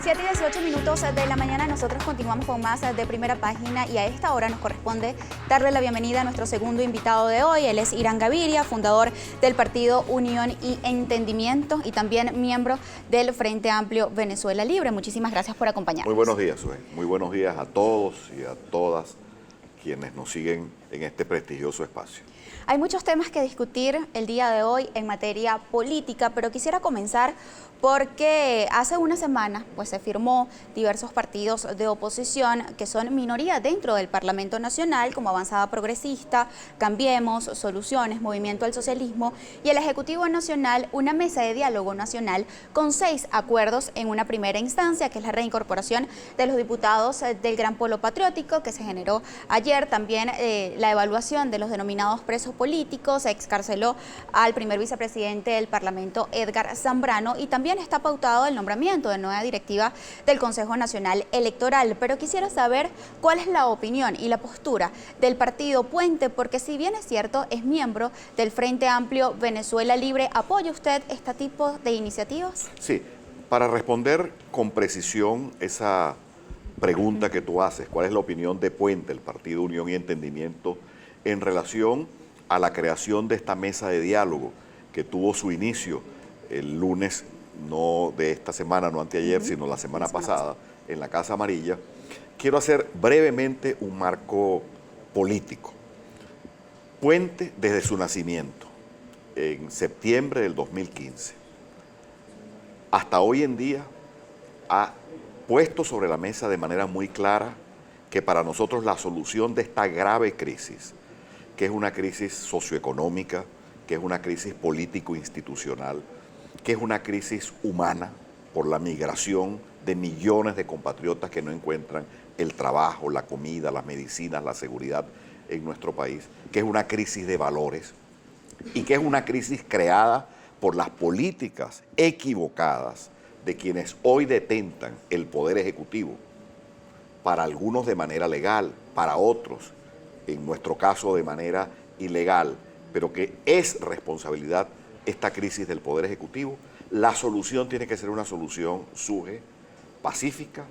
7:18 de la mañana, nosotros continuamos con más de Primera Página y a esta hora nos corresponde darle la bienvenida a nuestro segundo invitado de hoy. Él es Irán Gaviria, fundador del partido Unión y Entendimiento y también miembro del Frente Amplio Venezuela Libre. Muchísimas gracias por acompañarnos. Muy buenos días, Zoe. Muy buenos días a todos y a todas quienes nos siguen en este prestigioso espacio. Hay muchos temas que discutir el día de hoy en materia política, pero quisiera comenzar porque hace una semana se firmó diversos partidos de oposición que son minoría dentro del Parlamento Nacional, como Avanzada Progresista, Cambiemos, Soluciones, Movimiento al Socialismo y el Ejecutivo Nacional, una mesa de diálogo nacional con 6 acuerdos en una primera instancia, que es la reincorporación de los diputados del Gran Polo Patriótico, que se generó ayer, también la evaluación de los denominados presos políticos, se excarceló al primer vicepresidente del Parlamento, Edgar Zambrano, y también está pautado el nombramiento de nueva directiva del Consejo Nacional Electoral. Pero quisiera saber cuál es la opinión y la postura del partido Puente, porque si bien es cierto, es miembro del Frente Amplio Venezuela Libre. ¿Apoya usted este tipo de iniciativas? Sí, para responder con precisión esa pregunta que tú haces, ¿cuál es la opinión de Puente, el Partido Unión y Entendimiento, en relación a la creación de esta mesa de diálogo que tuvo su inicio el lunes, no de esta semana, no anteayer, sino la semana pasada, en la Casa Amarilla? Quiero hacer brevemente un marco político. Puente, desde su nacimiento, en septiembre del 2015, hasta hoy en día, ha puesto sobre la mesa de manera muy clara que para nosotros la solución de esta grave crisis, que es una crisis socioeconómica, que es una crisis político-institucional, que es una crisis humana por la migración de millones de compatriotas que no encuentran el trabajo, la comida, las medicinas, la seguridad en nuestro país, que es una crisis de valores y que es una crisis creada por las políticas equivocadas de quienes hoy detentan el poder ejecutivo, para algunos de manera legal, para otros, en nuestro caso de manera ilegal, pero que es responsabilidad esta crisis del Poder Ejecutivo. La solución tiene que ser una solución pacífica,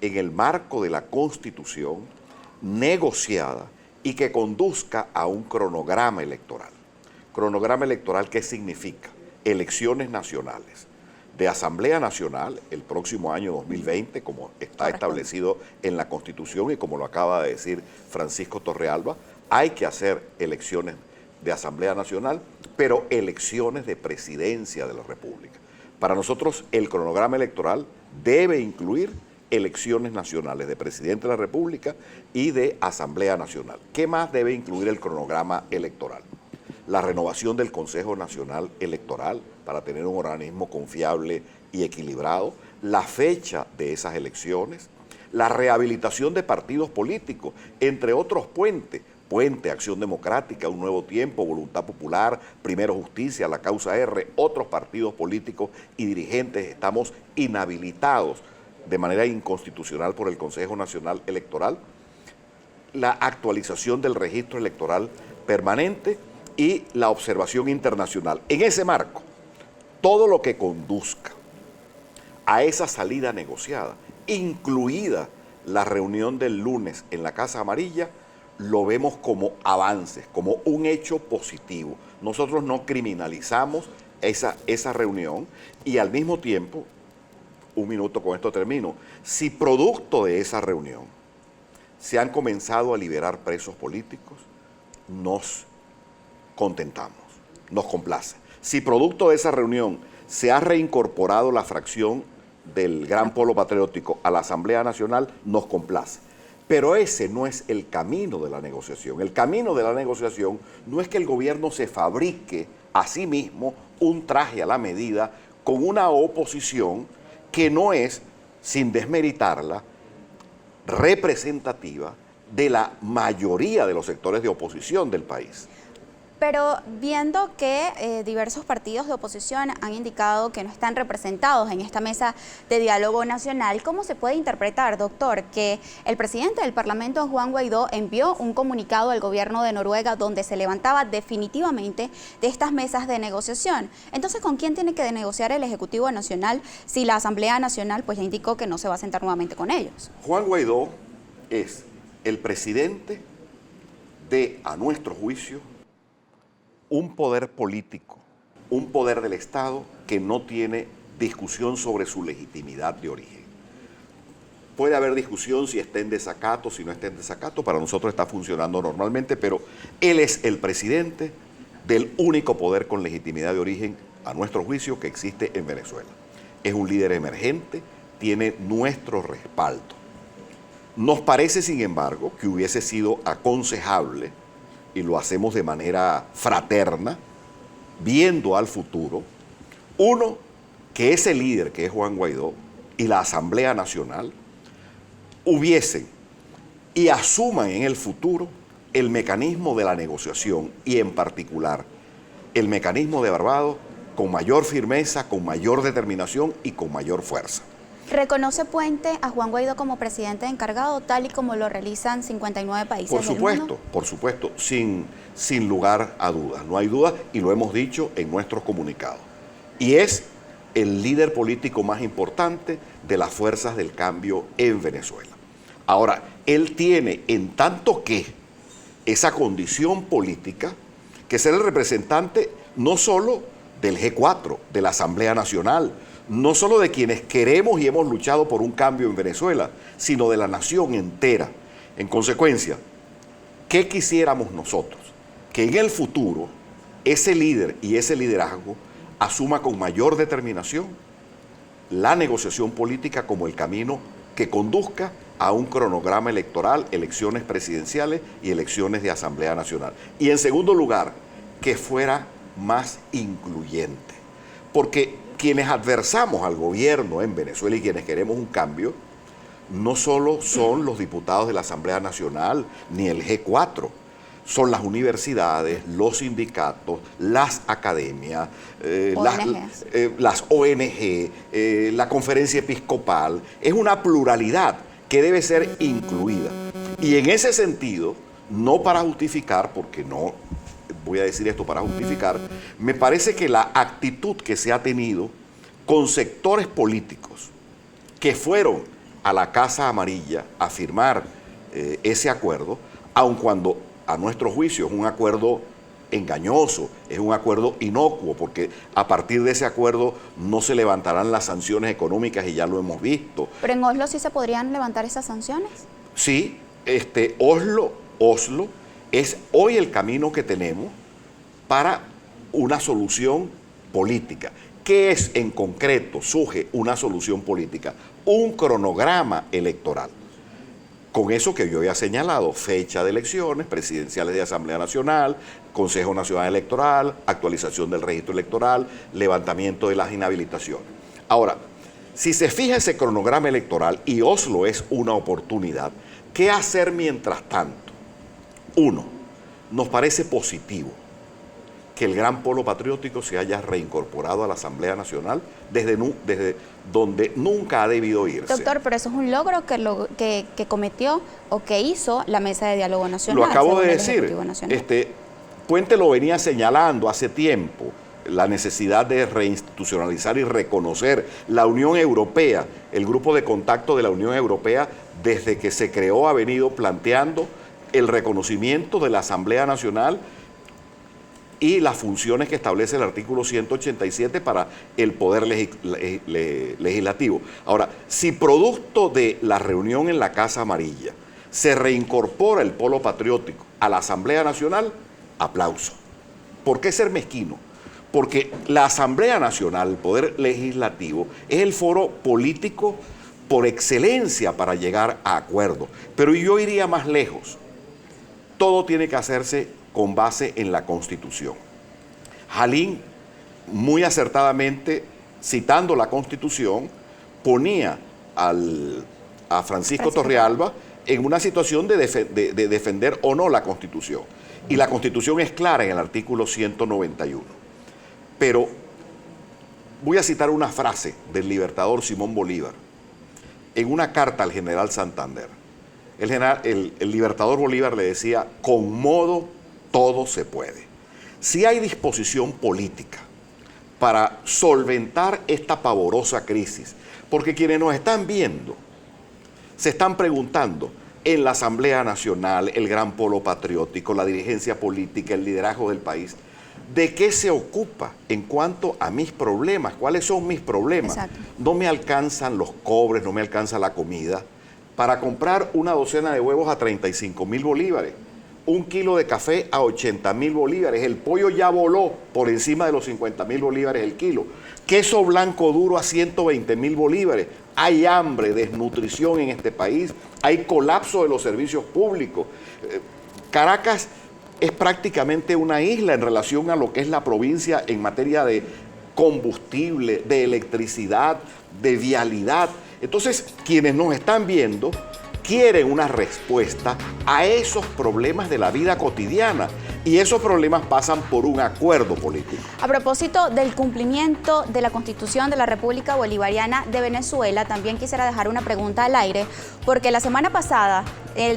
en el marco de la Constitución, negociada y que conduzca a un cronograma electoral. Cronograma electoral, ¿qué significa? Elecciones nacionales de Asamblea Nacional el próximo año 2020, como está establecido en la Constitución y como lo acaba de decir Francisco Torrealba. Hay que hacer elecciones de Asamblea Nacional, pero elecciones de presidencia de la República. Para nosotros el cronograma electoral debe incluir elecciones nacionales de presidente de la República y de Asamblea Nacional. ¿Qué más debe incluir el cronograma electoral? La renovación del Consejo Nacional Electoral para tener un organismo confiable y equilibrado, la fecha de esas elecciones, la rehabilitación de partidos políticos, entre otros puentes, Puente, Acción Democrática, Un Nuevo Tiempo, Voluntad Popular, Primero Justicia, La Causa R, otros partidos políticos y dirigentes estamos inhabilitados de manera inconstitucional por el Consejo Nacional Electoral, la actualización del registro electoral permanente y la observación internacional. En ese marco, todo lo que conduzca a esa salida negociada, incluida la reunión del lunes en la Casa Amarilla, lo vemos como avances, como un hecho positivo. Nosotros no criminalizamos esa reunión y al mismo tiempo, un minuto con esto termino, si producto de esa reunión se han comenzado a liberar presos políticos, nos contentamos, nos complace. Si producto de esa reunión se ha reincorporado la fracción del Gran Polo Patriótico a la Asamblea Nacional, nos complace. Pero ese no es el camino de la negociación. El camino de la negociación no es que el gobierno se fabrique a sí mismo un traje a la medida con una oposición que no es, sin desmeritarla, representativa de la mayoría de los sectores de oposición del país. Pero viendo que diversos partidos de oposición han indicado que no están representados en esta mesa de diálogo nacional, ¿cómo se puede interpretar, doctor, que el presidente del Parlamento, Juan Guaidó, envió un comunicado al gobierno de Noruega donde se levantaba definitivamente de estas mesas de negociación? Entonces, ¿con quién tiene que negociar el Ejecutivo Nacional si la Asamblea Nacional pues ya indicó que no se va a sentar nuevamente con ellos? Juan Guaidó es el presidente de, a nuestro juicio, un poder político, un poder del Estado que no tiene discusión sobre su legitimidad de origen. Puede haber discusión si está en desacato, si no está en desacato, para nosotros está funcionando normalmente, pero él es el presidente del único poder con legitimidad de origen, a nuestro juicio, que existe en Venezuela. Es un líder emergente, tiene nuestro respaldo. Nos parece, sin embargo, que hubiese sido aconsejable, y lo hacemos de manera fraterna, viendo al futuro, uno, que ese líder que es Juan Guaidó y la Asamblea Nacional hubiesen y asuman en el futuro el mecanismo de la negociación y en particular el mecanismo de Barbados con mayor firmeza, con mayor determinación y con mayor fuerza. ¿Reconoce Puente a Juan Guaidó como presidente encargado, tal y como lo realizan 59 países del mundo? Por supuesto, sin lugar a dudas. No hay duda y lo hemos dicho en nuestros comunicados. Y es el líder político más importante de las fuerzas del cambio en Venezuela. Ahora, él tiene en tanto que esa condición política que ser el representante no solo del G4, de la Asamblea Nacional, no solo de quienes queremos y hemos luchado por un cambio en Venezuela, sino de la nación entera. En consecuencia, ¿qué quisiéramos nosotros? Que en el futuro ese líder y ese liderazgo asuma con mayor determinación la negociación política como el camino que conduzca a un cronograma electoral, elecciones presidenciales y elecciones de Asamblea Nacional. Y en segundo lugar, que fuera más incluyente. Porque quienes adversamos al gobierno en Venezuela y quienes queremos un cambio, no solo son los diputados de la Asamblea Nacional ni el G4, son las universidades, los sindicatos, las academias, las ONG, la conferencia episcopal. Es una pluralidad que debe ser incluida. Y en ese sentido, no para justificar, porque no voy a decir esto para justificar, me parece que la actitud que se ha tenido con sectores políticos que fueron a la Casa Amarilla a firmar ese acuerdo, aun cuando a nuestro juicio es un acuerdo engañoso, es un acuerdo inocuo, porque a partir de ese acuerdo no se levantarán las sanciones económicas y ya lo hemos visto. ¿Pero en Oslo sí se podrían levantar esas sanciones? Sí, Oslo es hoy el camino que tenemos para una solución política. ¿Qué es en concreto, surge una solución política? Un cronograma electoral. Con eso que yo había señalado, fecha de elecciones, presidenciales de Asamblea Nacional, Consejo Nacional Electoral, actualización del registro electoral, levantamiento de las inhabilitaciones. Ahora, si se fija ese cronograma electoral y Oslo es una oportunidad, ¿qué hacer mientras tanto? Uno, nos parece positivo que el Gran Polo Patriótico se haya reincorporado a la Asamblea Nacional desde donde nunca ha debido irse. Doctor, pero eso es un logro que cometió o que hizo la Mesa de Diálogo Nacional. Lo acabo de decir. Puente lo venía señalando hace tiempo, la necesidad de reinstitucionalizar y reconocer la Unión Europea, el grupo de contacto de la Unión Europea, desde que se creó ha venido planteando el reconocimiento de la Asamblea Nacional y las funciones que establece el artículo 187 para el poder legislativo. Ahora, si producto de la reunión en la Casa Amarilla se reincorpora el polo patriótico a la Asamblea Nacional, aplauso. ¿Por qué ser mezquino? Porque la Asamblea Nacional, el poder legislativo, es el foro político por excelencia para llegar a acuerdos. Pero yo iría más lejos. Todo tiene que hacerse con base en la Constitución. Jalín, muy acertadamente, citando la Constitución, ponía a Francisco Torrealba en una situación de defender o no la Constitución. Y la Constitución es clara en el artículo 191. Pero voy a citar una frase del libertador Simón Bolívar en una carta al general Santander. El libertador Bolívar le decía: con modo todo se puede. Si hay disposición política para solventar esta pavorosa crisis, porque quienes nos están viendo se están preguntando en la Asamblea Nacional, el gran polo patriótico, la dirigencia política, el liderazgo del país, ¿de qué se ocupa en cuanto a mis problemas? ¿Cuáles son mis problemas? Exacto. No me alcanzan los cobres, no me alcanza la comida para comprar una docena de huevos a 35.000 bolívares, un kilo de café a 80.000 bolívares, el pollo ya voló por encima de los 50.000 bolívares el kilo, queso blanco duro a 120.000 bolívares. Hay hambre, desnutrición en este país, hay colapso de los servicios públicos. Caracas es prácticamente una isla en relación a lo que es la provincia en materia de combustible, de electricidad, de vialidad. Entonces, quienes nos están viendo quieren una respuesta a esos problemas de la vida cotidiana, y esos problemas pasan por un acuerdo político. A propósito del cumplimiento de la Constitución de la República Bolivariana de Venezuela, también quisiera dejar una pregunta al aire, porque la semana pasada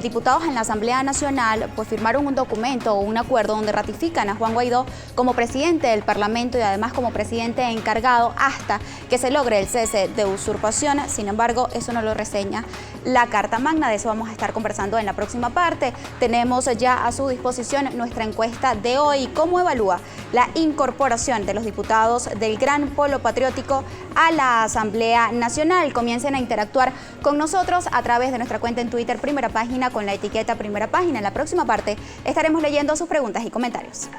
diputados en la Asamblea Nacional pues firmaron un documento o un acuerdo donde ratifican a Juan Guaidó como presidente del Parlamento y además como presidente encargado hasta que se logre el cese de usurpación. Sin embargo, eso no lo reseña la Carta Magna. De eso vamos a estar conversando en la próxima parte. Tenemos ya a su disposición nuestra encuesta de hoy. ¿Cómo evalúa la incorporación de los diputados del Gran Polo Patriótico a la Asamblea Nacional? Comiencen a interactuar con nosotros a través de nuestra cuenta en Twitter, Primera Página, con la etiqueta Primera Página. En la próxima parte estaremos leyendo sus preguntas y comentarios.